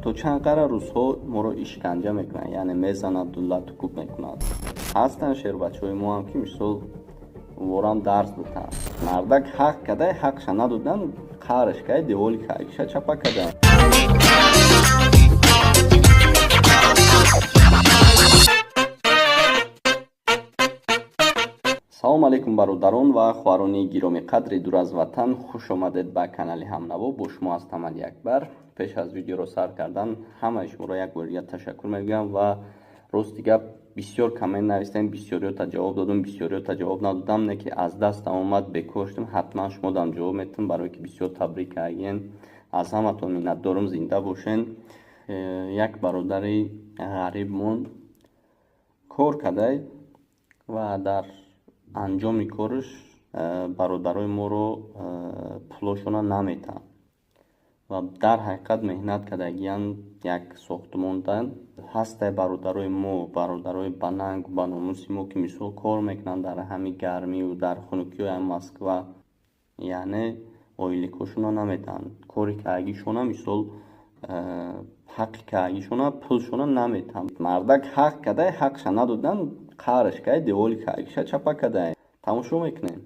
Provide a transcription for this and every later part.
то чанд қара рӯзҳо моро ишканҷа мекунанд, яъне мезанад, дуллату кӯб мекунад. Ҳастанд шербачаҳои мо ҳам ки мисол ворам дарс доданд. Мардак ҳақ кадай ҳақша надодан қарш кай деволи кайгиша чапа кадай. салому алайкум бародарон ва хоҳарони гироми қадри дур аз ватан, хуш омадед ба канали Ҳамнаво. Бо шумо ҳастам Али Акбар. пеш аз видеоро сар кардан ҳамаи шуморо як бор дига ташаккур мегӯям ва рости гап бисёр коммент навистем, бисёриёта ҷавоб додам, бисёриёта ҷавоб надодам, не ки аз дастам омад бекор шудам. ҳатман шумо дам ҷавоб метавон, барое ки бисёр табрик аген. аз ҳаматон миннатдорам, зинда бошен. як бародари ғарибмон кор кадай ва дар анҷоми корш бародарои моро пулошона наметаҳанд ва дар ҳақиқат меҳнат кардагиянд. як сохтмондан ҳастай бародарои мо, бародарои ба нангу ба номуси мо ки мисол кор мекунанд дар ҳами гармию дар хунукиҳои Москва, яъне оиликошона наметаҳанд. кори кардагишона мисол ҳаққи кардагишона пулшона наметаҳанд. Мардак ҳақ кадай ҳақша надодан қарш кай деволи кайгиша чапа кадай. тамошо мекунем.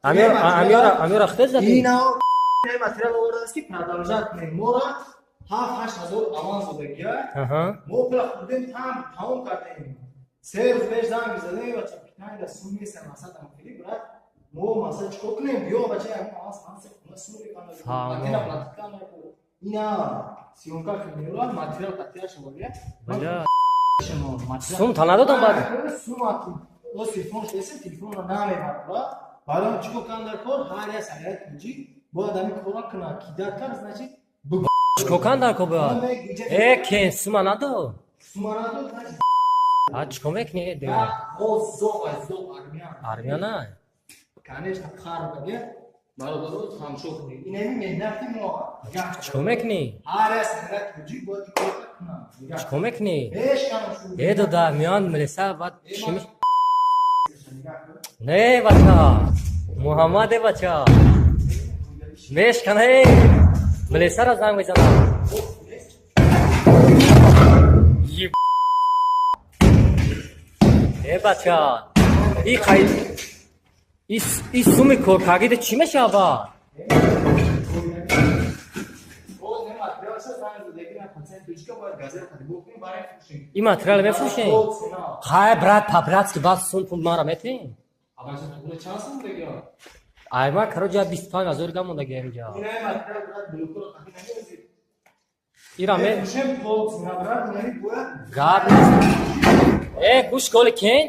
Амёра хтез зад. Ина материал овардаст ки продолжать кунем. Мора 7-8 аванс додагия. Мо пула худем тамом кардем. Се рӯз пеш занг задем ва чапитани да сум месам масатам фили брат. Мо масат чико кунем? Биё бача аванс мансе куна сум мекунам. Макина платикам наку. Ина сиёмка кунем материал катия шавоя. Аҷа. Сум танадодам баъд. Сум ату. Ос телефон шеса телефонро намебард ва барам чико кандар кор ҳар як саят куҷи бояд ами кора куна кидар кар значит Чикокан дар ко баъд. Кен сума надо. сума надо значит А чико мекни де. о зоқ Армия на. конечно қар баде бародаро хамшо кунед инами меҳнати мо Чико мекни? ҳар як саят куҷи бояд кора куна Чико мекни? беш канам шу Дода миён милиса баъд чӣ меш... Не бача. Муҳаммаде бача. Мешкан милисаро занг мезанам. Бача. И суми коркагиде чӣ мешавад? И материал мефурӯшем? Хай брат, по-братски баъд сум пул маро метавем? Айма кароҷа 25,000 гам мондагия инҷа. Ира ме гап гӯш коли кен?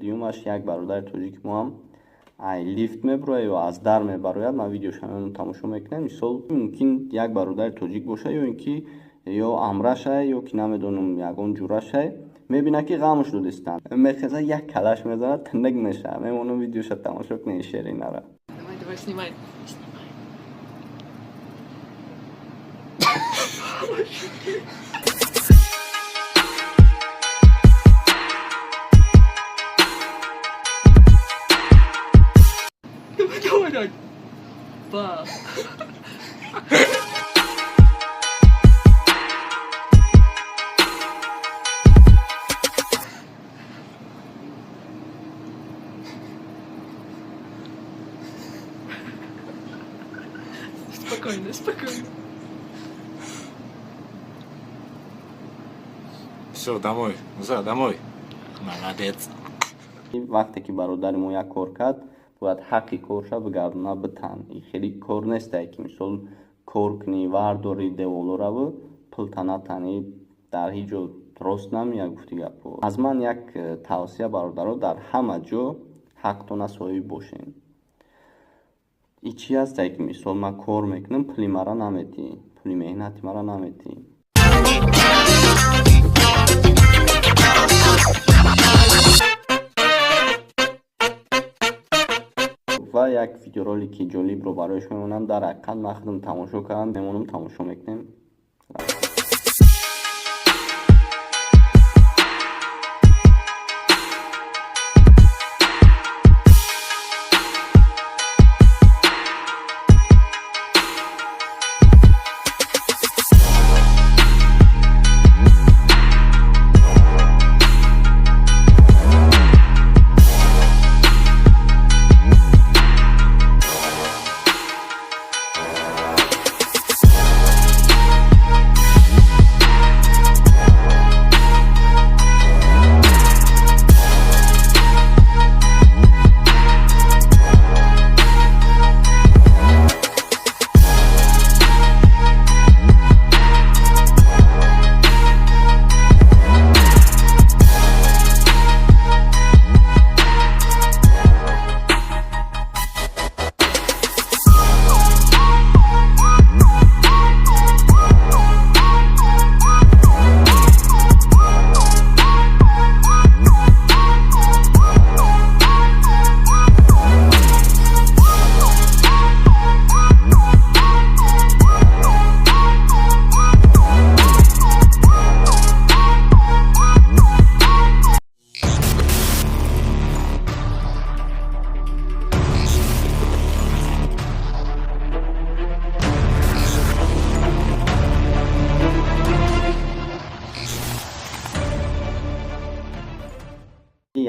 Диюмаш як бародари тоҷики мо ҳам ай лифт мебарояд ё аз дар мебарояд. ман видеошаноро тамошо мекунем. мисол мумкин як бародари тоҷик бошад ё ин ки ё амрашай ё ки намедонам ягон ҷурашай, мебинад ки ғамш додистанд, мехезад як калаш мезанад, тинак мешавад. мемонам видеоша тамошо кунем шеринаро. Давай, снимай. Все, домой. Муза, домой. Молодец. вақте ки бародари мо як кор кард бояд ҳаққи корша бигардона битан. ин хеле кор нестай ки мисол кор кунӣ вардори деволо раву пултана тани дар ҳеҷ ҷо рост намеяд гуфти гапо. аз ман як тавсия бародаро дар ҳама ҷо ҳаққтона соҳиб бошед. ин чӣ ҳастай ки мисол ман кор мекунам пули мара наметӣ, пули меҳнати мара наметӣ. ва як видеоролики ҷолибро барои шумо мемонам. дар ҳақиқат ман худам тамошо кардам, мемонам тамошо мекунем.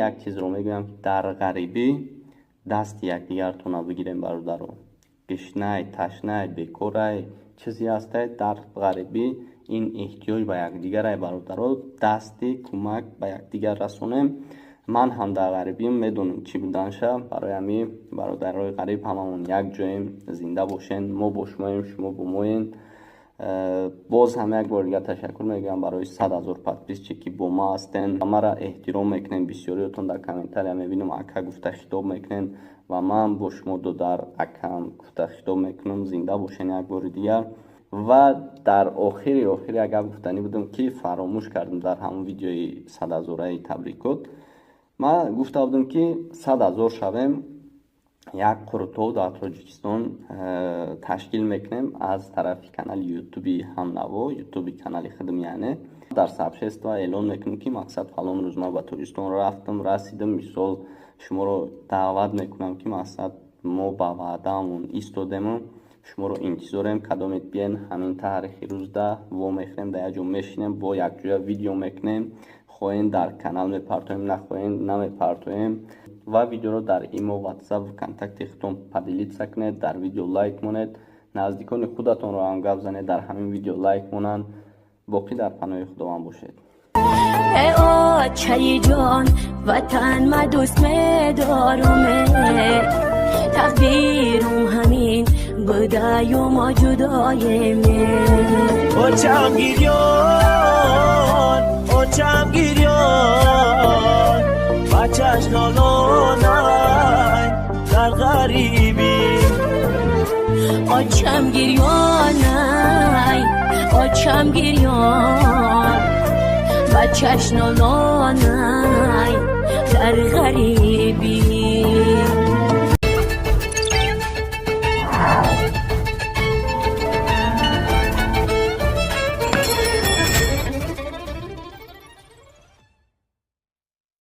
یک چیزро мегӯям ки дар ғарибӣ дасти якдигартона бигирем бародаро. гишнай, ташнай, бекорай, чизе ҳастай дар ғарибӣ ин эҳтиёҷ ба якдигарай бародаро, дасти кӯмак ба якдигар расонем. ман ҳам дар ғарибӣ медонам чӣ буданша. барои ҳамин бародарои ғариб ҳамамон як ҷоем, зинда бошен, мо бо шумоем, шумо бо моем. боз ҳам як бор дига ташаккур мегӯям барои 100 000 подписчи ки бо ма ҳастен. ҳамара эҳтиром мекунем. бисёриётон дар комментария мебинам ака гуфта хитоб мекунен ва ман бо шумо додар акам гуфта хитоб мекунам. зинда бошен як бори дигар. ва дар охири як гап гуфтанӣ будам ки фаромӯш кардам дар ҳамон видеои 100 000-аи табрикот. ман гуфта будам ки 100 000 шавем, як қурултои дар Тоҷикистон ташкил мекунем аз тарафи канали ютуби ҳамнаво, ютуби канали худам, яъне дар сабшества эълон мекунем ки мақсад фалон рӯз ман ба Тоҷикистон рафтам, расидам. мисол шуморо даъват мекунам ки мақсад мо ба ваъдаамон истодему, шуморо интизорем, кадомет биен ҳамин таърихи рӯзда во мехӯрем, дар як ҷо мешинем, бо якҷоя видео мекунем. хоҳем дар канал мепартоем, нахоҳем намепартоем. ва видеоро дар имо, ватсап, контакти худтон падилитса кунед, дар видео лайк монед, наздикони худатонро ҳам гап занед, дар ҳамин видео лайк монанд. боқӣ дар паноҳи худованд бошед. ای آچه جان وطن ما دوست می‌دارم، تقدیرم همین بدای و ما جدایم. آچم گیریان بچه‌ش نالانای در غریبی. آچم گیریان بچه‌ش نالانای در غریبی.